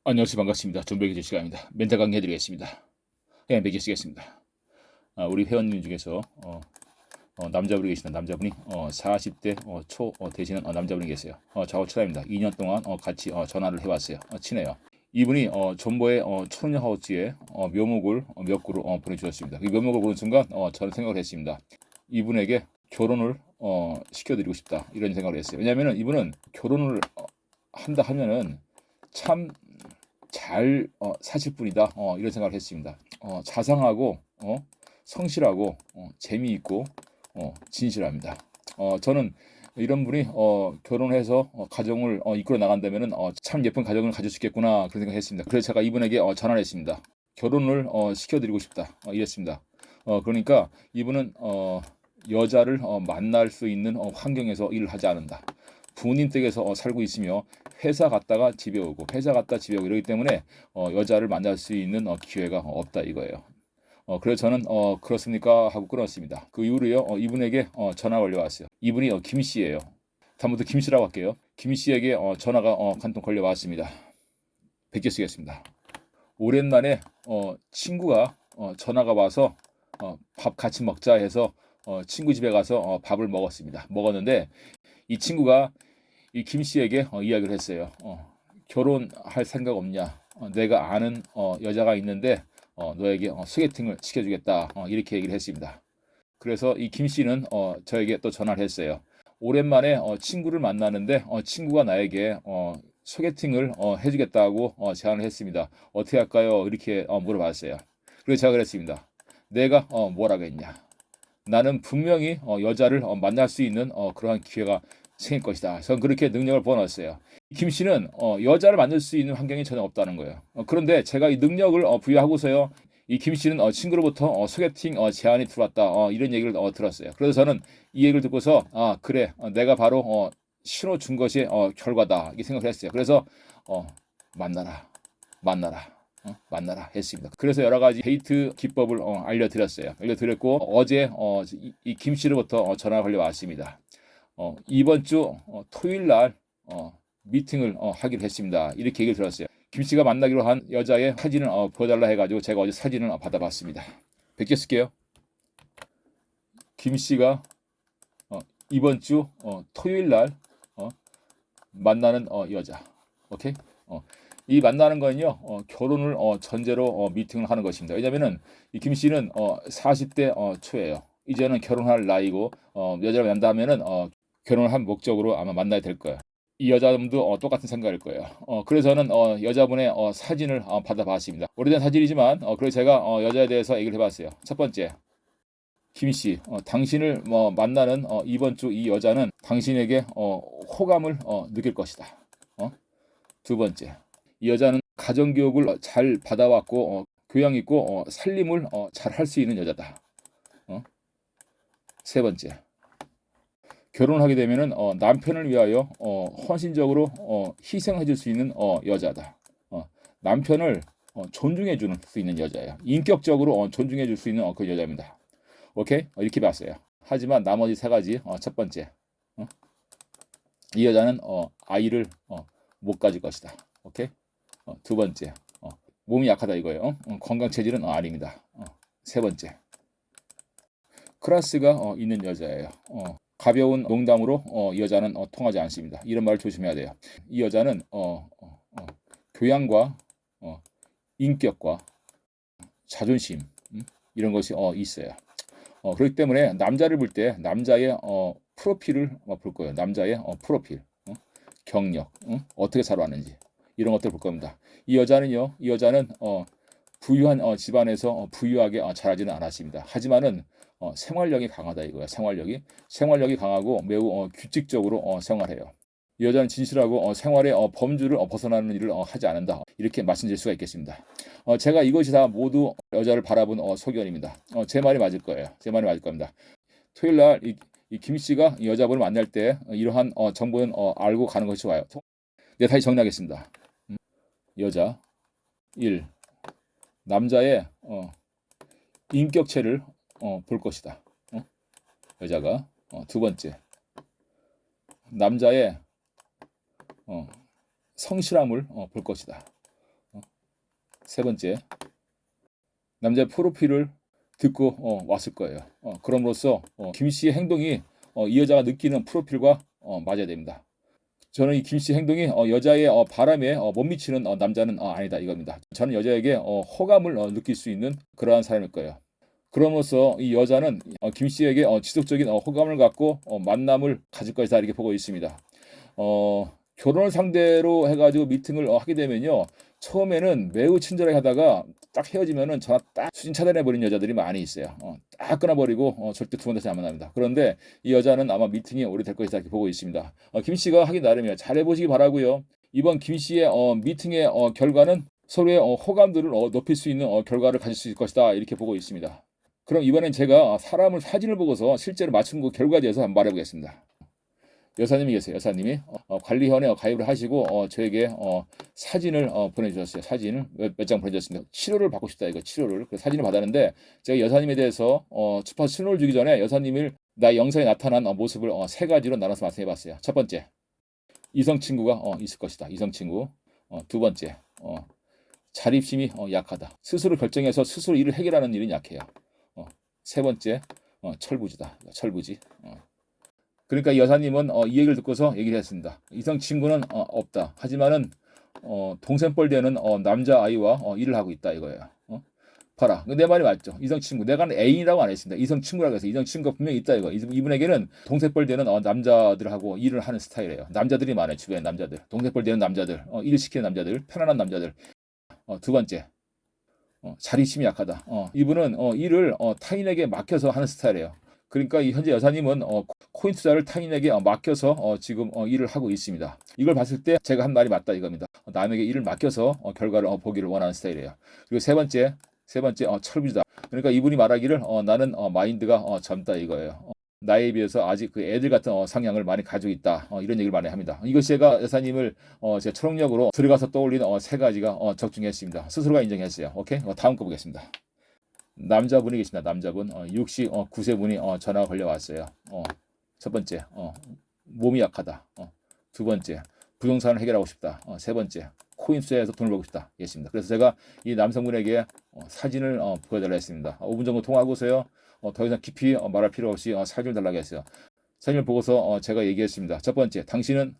안녕하세요. 반갑습니다. 존백이제 시간입니다. 멘탈 강의 해드리겠습니다. 그냥 매기시겠습니다. 우리 회원님 중에서 남자분이 계시다. 남자분이 40대 초 되시는 남자분이 계세요. 저하고 친합니다. 2년 동안 같이 전화를 해왔어요. 친해요. 이분이 존버의 초능하우스에 묘목을 몇 그루 보내주셨습니다. 이 묘목을 보는 순간 저는 생각을 했습니다. 이분에게 결혼을 시켜드리고 싶다, 이런 생각을 했어요. 왜냐하면 이분은 결혼을 한다 하면은 참 잘 사실 분이다, 이런 생각을 했습니다. 자상하고 성실하고 재미있고 진실합니다. 저는 이런 분이 결혼해서 가정을 이끌어 나간다면 참 예쁜 가정을 가질 수 있겠구나, 그런 생각을 했습니다. 그래서 제가 이분에게 전화를 했습니다. 결혼을 시켜드리고 싶다, 이랬습니다. 그러니까 이분은 여자를 만날 수 있는 환경에서 일을 하지 않는다. 부모님 댁에서 살고 있으며 회사 갔다가 집에 오고 회사 갔다 집에 오고 이러기 때문에 여자를 만날 수 있는 기회가 없다, 이거예요. 그래서 저는 그렇습니까 하고 끊었습니다. 그 이후로요, 이분에게 전화가 걸려왔어요. 이분이 김 씨예요. 다음부터 김 씨라고 할게요. 김 씨에게 전화가 한 통 걸려왔습니다. 뵙게 쓰겠습니다. 오랜만에 친구가 전화가 와서 밥 같이 먹자 해서 친구 집에 가서 밥을 먹었는데, 이 친구가 이 김 씨에게 이야기를 했어요. 결혼할 생각 없냐? 내가 아는 여자가 있는데 너에게 소개팅을 시켜주겠다, 이렇게 얘기를 했습니다. 그래서 이 김 씨는 저에게 또 전화를 했어요. 오랜만에 친구를 만나는데 친구가 나에게 소개팅을 해주겠다고 제안을 했습니다. 어떻게 할까요? 이렇게 물어봤어요. 그래서 제가 그랬습니다. 내가 뭐라겠냐? 나는 분명히 여자를 만날 수 있는 그러한 기회가 생길 것이다. 저는 그렇게 능력을 부어넣었어요. 김 씨는 여자를 만날 수 있는 환경이 전혀 없다는 거예요. 그런데 제가 이 능력을 부여하고서요, 이 김 씨는 친구로부터 소개팅 제안이 들어왔다, 이런 얘기를 들었어요. 그래서 저는 이 얘기를 듣고서 그래, 내가 바로 신호 준 것이 결과다, 이렇게 생각을 했어요. 그래서 만나라, 만나라, 만나라 했습니다. 그래서 여러 가지 데이트 기법을 알려드렸고, 어제 이 김 씨로부터 전화가 걸려왔습니다. 이번 주 토요일 날 미팅을 하기로 했습니다, 이렇게 얘기를 들었어요. 김 씨가 만나기로 한 여자의 사진을 보여달라 해가지고 제가 어제 사진을 받아봤습니다. 뵙게 쓸게요. 김 씨가 이번 주 토요일 날 만나는 여자. 오케이? 이 만나는 거는요, 결혼을 전제로 미팅을 하는 것입니다. 왜냐면은 이 김 씨는 40대 초예요. 이제는 결혼할 나이고, 여자를 만난다면은 결혼을 한 목적으로 아마 만나야 될 거예요. 이 여자분도 똑같은 생각일 거예요. 그래서 저는 여자분의 사진을 받아봤습니다. 오래된 사진이지만, 그래서 제가 여자에 대해서 얘기를 해봤어요. 첫 번째, 김 씨, 당신을 만나는 이번 주 이 여자는 당신에게 호감을 느낄 것이다. 두 번째, 이 여자는 가정교육을 잘 받아왔고 교양 있고 살림을 잘 할 수 있는 여자다. 세 번째, 결혼하게 되면은 남편을 위하여 헌신적으로 희생해 줄 수 있는 여자다. 남편을 존중해 줄 수 있는 여자예요. 인격적으로 존중해 줄 수 있는 그 여자입니다. 오케이? 이렇게 봤어요. 하지만 나머지 세 가지, 첫 번째, 이 여자는 아이를 못 가질 것이다. 오케이? 두 번째, 몸이 약하다, 이거예요. 건강 체질은 아닙니다. 세 번째, 클래스가 있는 여자예요. 가벼운 농담으로 이 여자는 통하지 않습니다. 이런 말을 조심해야 돼요. 이 여자는 교양과 인격과 자존심, 이런 것이 있어요. 그렇기 때문에 남자를 볼 때 남자의 프로필을 볼 거예요. 남자의 프로필, 경력, 어떻게 살아왔는지, 이런 것들을 볼 겁니다. 이 여자는 부유한 집안에서 부유하게 자라지는 않았습니다. 하지만은 생활력이 강하다, 이거야. 생활력이 강하고 매우 규칙적으로 생활해요. 이 여자는 진실하고 생활의 범주를 벗어나는 일을 하지 않는다, 이렇게 말씀드릴 수가 있겠습니다. 제가 이것이 다 모두 여자를 바라본 소견입니다. 제 말이 맞을 거예요. 제 말이 맞을 겁니다. 토요일 날 이 김 씨가 이 여자분을 만날 때 이러한 정보는 알고 가는 것이 좋아요. 네, 다시 정리하겠습니다. 여자 1. 남자의 인격체를 볼 것이다. 여자가. 두 번째, 남자의 성실함을 볼 것이다. 세 번째, 남자의 프로필을 듣고 왔을 거예요. 그럼으로써 김 씨의 행동이 이 여자가 느끼는 프로필과 맞아야 됩니다. 저는 이 김 씨 행동이 여자의 바람에 못 미치는 남자는 아니다 이겁니다. 저는 여자에게 호감을 느낄 수 있는 그러한 사람일 거예요. 그럼으로써 이 여자는 김 씨에게 지속적인 호감을 갖고 만남을 가질 것이다 이렇게 보고 있습니다. 결혼을 상대로 해가지고 미팅을 하게 되면요, 처음에는 매우 친절하게 하다가 딱 헤어지면은 전화 딱 수신 차단해 버린 여자들이 많이 있어요. 딱 끊어버리고 절대 두 번 다시 안 만납니다. 그런데 이 여자는 아마 미팅이 오래될 것이다 이렇게 보고 있습니다. 김 씨가 하기 나름이에요. 잘해보시기 바라고요. 이번 김 씨의 미팅의 결과는 서로의 호감들을 높일 수 있는 결과를 가질 수 있을 것이다 이렇게 보고 있습니다. 그럼 이번엔 제가 사람을 사진을 보고서 실제로 맞춘 그 결과에 대해서 한번 말해보겠습니다. 여사님이 계세요. 여사님이 관리원에 가입을 하시고 저에게 사진을 보내주셨어요. 사진을 몇 장 보내주셨습니다. 치료를 받고 싶다 이거 치료를. 그 사진을 받았는데 제가 여사님에 대해서 주파수 신호를 주기 전에 여사님을 나의 영상에 나타난 모습을 세 가지로 나눠서 말씀해봤어요. 첫 번째, 이성 친구가 있을 것이다. 이성 친구. 두 번째, 자립심이 약하다. 스스로 결정해서 스스로 일을 해결하는 일은 약해요. 세 번째, 철부지다. 철부지. 그러니까 이 여사님은 이 얘기를 듣고서 얘기를 했습니다. 이성 친구는 없다. 하지만은 동생뻘 되는 남자아이와 일을 하고 있다 이거예요. 봐라. 내 말이 맞죠. 이성 친구. 내가 애인이라고 안 했습니다. 이성 친구라고 해서 이성 친구가 분명히 있다 이거. 이분에게는 동생뻘 되는 남자들하고 일을 하는 스타일이에요. 남자들이 많아요. 주변에 남자들. 동생뻘 되는 남자들. 일 시키는 남자들. 편안한 남자들. 두 번째. 자립심이 약하다. 이분은 일을 타인에게 맡겨서 하는 스타일이에요. 그러니까 이 현재 여사님은 코인 투자를 타인에게 맡겨서 지금 일을 하고 있습니다. 이걸 봤을 때 제가 한 말이 맞다 이겁니다. 남에게 일을 맡겨서 결과를 보기를 원하는 스타일이에요. 그리고 세 번째 철부지다. 그러니까 이분이 말하기를 나는 마인드가 젊다 이거예요. 나이에 비해서 아직 그 애들 같은 성향을 많이 가지고 있다. 이런 얘기를 많이 합니다. 이것이 제가 여사님을 제 초록력으로 들어가서 떠올린 세 가지가 적중했습니다. 스스로가 인정했어요. 오케이? 다음 거 보겠습니다. 남자분이 계십니다. 남자분 69세 분이 전화가 걸려왔어요. 첫 번째 몸이 약하다. 두 번째 부동산을 해결하고 싶다. 세 번째 코인 투자에서 돈을 벌고 싶다. 했습니다. 그래서 제가 이 남성분에게 사진을 보여달라 했습니다. 5분 정도 통화하고서요. 더 이상 깊이 말할 필요 없이 사진을 달라고 했어요. 사진을 보고서 제가 얘기했습니다. 첫 번째, 당신은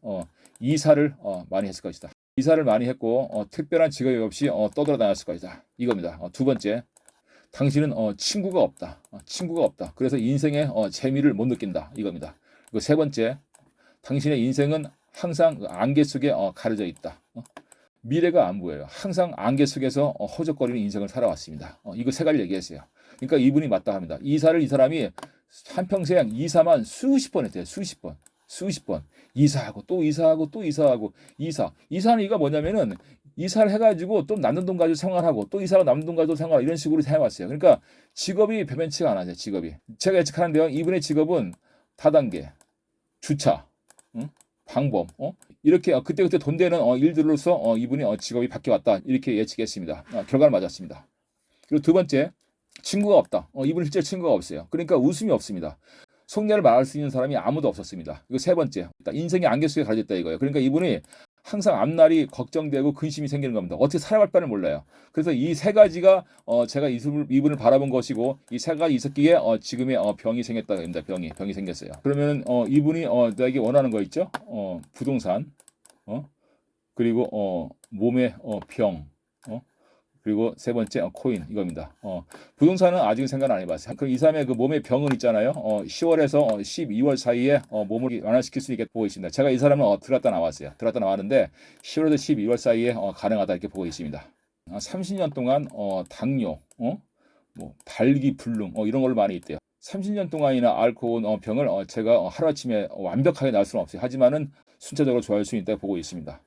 이사를 많이 했을 것이다. 이사를 많이 했고 특별한 직업이 없이 떠돌아다녔을 것이다. 이겁니다. 두 번째, 당신은 친구가 없다. 친구가 없다. 그래서 인생의 재미를 못 느낀다. 이겁니다. 그리고 세 번째, 당신의 인생은 항상 안개 속에 가려져 있다. 미래가 안 보여요. 항상 안개 속에서 허적거리는 인생을 살아왔습니다. 이거 세 가지 얘기했어요. 그러니까 이분이 맞다 합니다. 이사를 이 사람이 한평생 이사만 수십 번 했대요. 수십 번. 이사하고 또 이사하고 또 이사하고 이사는 이가 뭐냐면은 이사를 해가지고 또 남는 돈 가지고 생활하고 또 이사가 남는 돈 가지고 생활 이런 식으로 해왔어요. 그러니까 직업이 변변치가 않아요. 직업이. 제가 예측하는데요. 이분의 직업은 다단계, 주차, 방범, 이렇게 그때그때 돈 되는 일들로서 이분이 직업이 바뀌어왔다. 이렇게 예측했습니다. 결과는 맞았습니다. 그리고 두 번째, 친구가 없다. 이분은 실제 친구가 없어요. 그러니까 웃음이 없습니다. 속내를 말할 수 있는 사람이 아무도 없었습니다. 이거 세 번째, 인생의 안개 속에 가려졌다 이거예요. 그러니까 이분이 항상 앞날이 걱정되고 근심이 생기는 겁니다. 어떻게 살아갈 바를 몰라요. 그래서 이 세 가지가 제가 이분을 바라본 것이고 이 세 가지 있었기에 지금의 병이 생겼다고 합니다. 병이 생겼어요. 그러면 이분이 나에게 원하는 거 있죠? 부동산, 그리고 몸의 병, 그리고 세 번째 코인 이겁니다. 부동산은 아직은 생각 안 해봤어요. 그럼 이 사람의 그 몸의 병은 있잖아요. 10월에서 12월 사이에 몸을 완화시킬 수 있게 보고 있습니다. 제가 이 사람은 들어갔다 나왔어요. 들어갔다 나왔는데 10월에서 12월 사이에 가능하다 이렇게 보고 있습니다. 30년 동안 당뇨, 뭐 발기불능 이런 걸로 많이 있대요. 30년 동안이나 앓고 온 병을 제가 하루아침에 완벽하게 나을 수는 없어요. 하지만은 순차적으로 좋아할 수 있다고 보고 있습니다.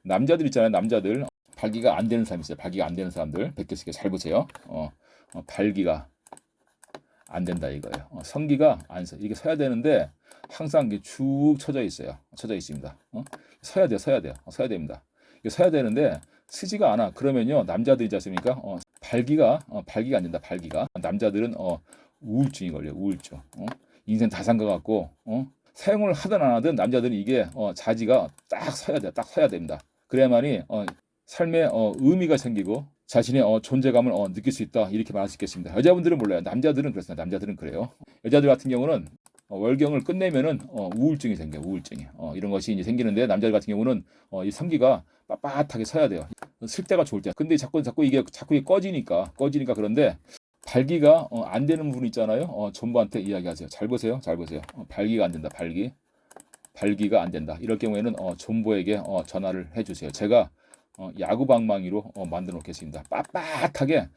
남자들 있잖아요. 남자들. 발기가 안 되는 사람이 있어요. 발기가 안 되는 사람들 100개씩 잘 보세요. 발기가 안 된다 이거예요. 성기가 안 서. 이게 서야 되는데 항상 이게 쭉 쳐져 있어요. 쳐져 있습니다. 서야 됩니다. 이게 서야 되는데 쓰지가 않아. 그러면요 남자들이지 않습니까? 발기가 안 된다. 발기가 남자들은 우울증이 걸려요. 우울증. 인생 다 산 것 같고 사용을 하든 안 하든 남자들은 이게 자지가 딱 서야 됩니다. 그래야만이 삶에 의미가 생기고 자신의 존재감을 느낄 수 있다 이렇게 말할 수 있겠습니다. 여자분들은 몰라요. 남자들은 그렇습니다. 남자들은 그래요. 여자들 같은 경우는 월경을 끝내면은 우울증이 생겨요. 우울증이 이런 것이 이제 생기는데 남자들 같은 경우는 이 성기가 빳빳하게 서야 돼요. 쓸 때가 좋을 때. 근데 자꾸 이게 꺼지니까 그런데 발기가 안 되는 분 있잖아요. 전부한테 이야기하세요. 잘 보세요. 발기가 안 된다. 발기가 안 된다. 이럴 경우에는 존보에게 전화를 해주세요. 제가 야구방망이로 만들어 놓겠습니다. 빳빳하게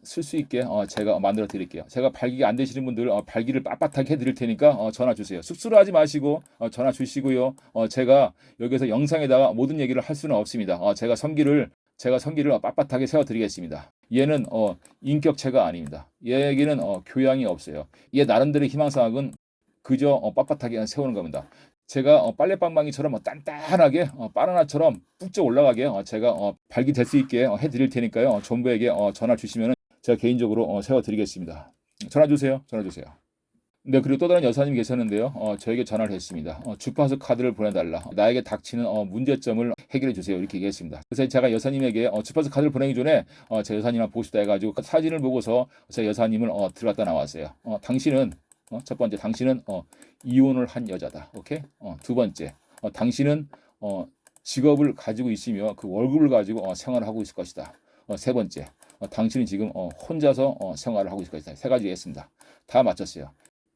쓸 수 있게 제가 만들어 드릴게요. 제가 발기가 안 되시는 분들 발기를 빳빳하게 해드릴 테니까 전화 주세요. 쑥스러워하지 마시고 전화 주시고요. 제가 여기서 영상에다가 모든 얘기를 할 수는 없습니다. 제가 성기를 빳빳하게 세워드리겠습니다. 얘는 인격체가 아닙니다. 얘에게는 교양이 없어요. 얘 나름대로 희망사항은 그저 빳빳하게 세우는 겁니다. 제가 빨래방망이처럼 단단하게 바나나처럼 뚝쭉 올라가게 제가 발기될 수 있게 해드릴 테니까요. 전부에게 전화 주시면 제가 개인적으로 세워드리겠습니다. 전화 주세요. 네, 그리고 또 다른 여사님이 계셨는데요. 저에게 전화를 했습니다. 주파수 카드를 보내달라. 나에게 닥치는 문제점을 해결해 주세요. 이렇게 얘기했습니다. 그래서 제가 여사님에게 주파수 카드를 보내기 전에 제 여사님을 보고 싶다 해가지고 사진을 보고서 제 여사님을 들어갔다 나왔어요. 당신은 첫 번째, 당신은 이혼을 한 여자다. 오케이? 두 번째, 당신은 직업을 가지고 있으며 그 월급을 가지고 생활을 하고 있을 것이다. 세 번째, 당신이 지금 혼자서 생활을 하고 있을 것이다. 세 가지 했습니다. 다 맞췄어요.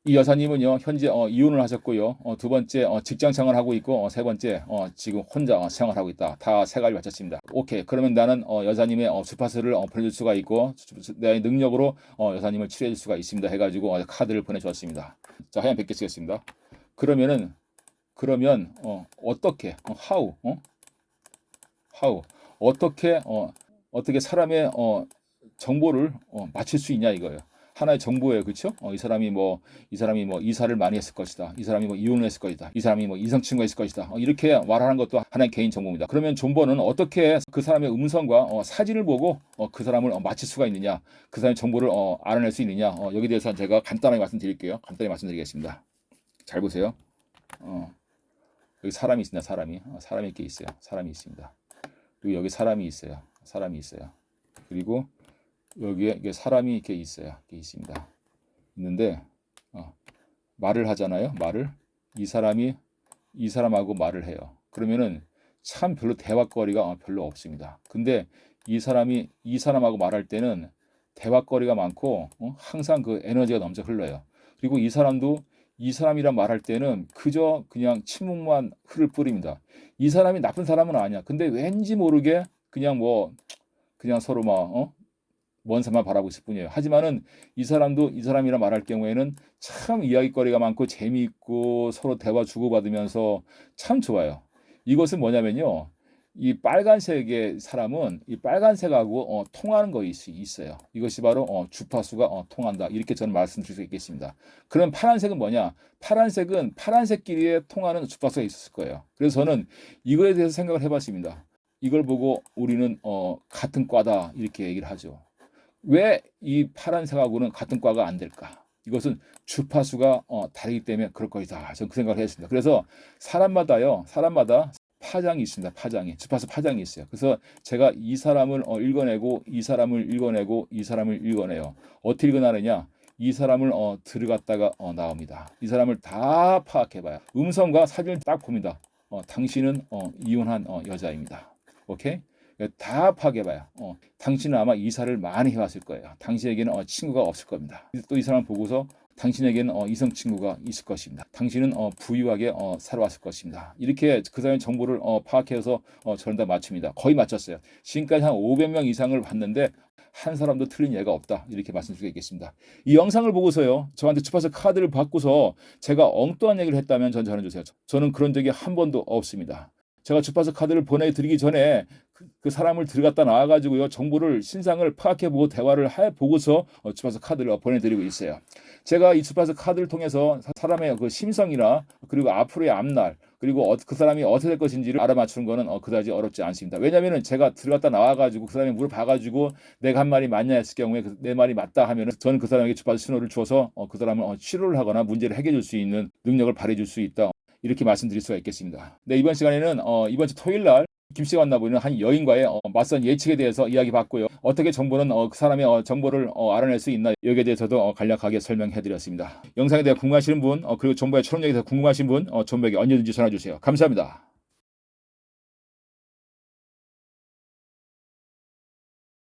이 여사님은요 현재 이혼을 하셨고요. 두 번째 직장 생활하고 있고 세 번째 지금 혼자 생활하고 있다. 다 세 가지 맞췄습니다. 오케이. 그러면 나는 여사님의 주파수를 보내줄 수가 있고 내 능력으로 여사님을 치료해줄 수가 있습니다. 해가지고 카드를 보내주었습니다. 자, 하얀 100개 쓰겠습니다. 그러면 어떻게 how 어떻게 사람의 정보를 맞출 수 있냐 이거예요. 하나의 정보예요. 그렇죠? 이 사람이 이사를 많이 했을 것이다. 이 사람이 이혼을 했을 것이다. 이 사람이 이성 친구가 있을 것이다. 이렇게 말하는 것도 하나의 개인 정보입니다. 그러면 존버는 어떻게 그 사람의 음성과 사진을 보고 그 사람을 맞힐 수가 있느냐? 그 사람의 정보를 알아낼 수 있느냐? 여기에 대해서 제가 간단하게 말씀드릴게요. 간단히 말씀드리겠습니다. 잘 보세요. 여기 사람이 있습니다. 사람이 이렇게 있어요. 사람이 있습니다. 그리고 여기 사람이 있어요. 그리고 여기에 사람이 이렇게 있어요. 이렇게 있습니다. 있는데 말을 하잖아요. 이 사람하고 말을 해요. 그러면은 참 별로 대화거리가 별로 없습니다. 근데 이 사람하고 말할 때는 대화거리가 많고 항상 그 에너지가 넘쳐 흘러요. 그리고 이 사람도 이 사람이랑 말할 때는 그냥 침묵만 흐를 뿐입니다. 이 사람이 나쁜 사람은 아니야. 근데 왠지 모르게 그냥 서로 먼 산만 바라고 있을 뿐이에요. 하지만은 이 사람도 이 사람이랑 말할 경우에는 참 이야기거리가 많고 재미있고 서로 대화 주고받으면서 참 좋아요. 이것은 뭐냐면요. 이 빨간색의 사람은 이 빨간색하고 통하는 것이 있어요. 이것이 바로 주파수가 통한다. 이렇게 저는 말씀드릴 수 있겠습니다. 그럼 파란색은 뭐냐? 파란색은 파란색끼리에 통하는 주파수가 있었을 거예요. 그래서 저는 이거에 대해서 생각을 해봤습니다. 이걸 보고 우리는 같은 과다 이렇게 얘기를 하죠. 왜 이 파란색하고는 같은 과가 안 될까? 이것은 주파수가 다르기 때문에 그럴 것이다. 저는 그 생각을 했습니다. 그래서 사람마다 파장이 있습니다. 주파수 파장이 있어요. 그래서 제가 이 사람을 읽어내고 이 사람을 읽어내고 이 사람을 읽어내요. 어떻게 읽어내느냐? 이 사람을 들어갔다가 나옵니다. 이 사람을 다 파악해봐요. 음성과 사진을 딱 봅니다. 당신은 이혼한 여자입니다. 오케이? 다 파악해봐요. 당신은 아마 이사를 많이 해왔을 거예요. 당신에게는 친구가 없을 겁니다. 또 이 사람 보고서 당신에게는 이성 친구가 있을 것입니다. 당신은 부유하게 살아왔을 것입니다. 이렇게 그 사람의 정보를 파악해서 저는 다 맞춥니다. 거의 맞췄어요. 지금까지 한 500명 이상을 봤는데 한 사람도 틀린 예가 없다. 이렇게 말씀드리겠습니다. 이 영상을 보고서요. 저한테 주파수 카드를 받고서 제가 엉뚱한 얘기를 했다면 전 전해주세요. 저는 그런 적이 한 번도 없습니다. 제가 주파수 카드를 보내드리기 전에 그 사람을 들어갔다 나와가지고요. 정보를 신상을 파악해보고 대화를 해보고서 주파수 카드를 보내드리고 있어요. 제가 이 주파수 카드를 통해서 사람의 그 심성이나 그리고 앞으로의 앞날 그리고 그 사람이 어떻게 될 것인지를 알아맞추는 거는 그다지 어렵지 않습니다. 왜냐하면 제가 들어갔다 나와가지고 그 사람이 물어봐가지고 내가 한 말이 맞냐 했을 경우에 내 말이 맞다 하면은 저는 그 사람에게 주파수 신호를 주어서 그 사람을 치료를 하거나 문제를 해결해 줄 수 있는 능력을 발휘해 줄 수 있다. 이렇게 말씀드릴 수가 있겠습니다. 네, 이번 시간에는 이번 주 토요일 날 김씨가 만나 보이는 한 여인과의 맞선 예측에 대해서 이야기봤고요. 어떻게 정보는 그 사람의 정보를 알아낼 수 있나 여기에 대해서도 간략하게 설명해드렸습니다. 영상에 대해 궁금하시는 분 그리고 정보의 초록력에 대해서 궁금하신 분 정보에게 언제든지 전화 주세요. 감사합니다.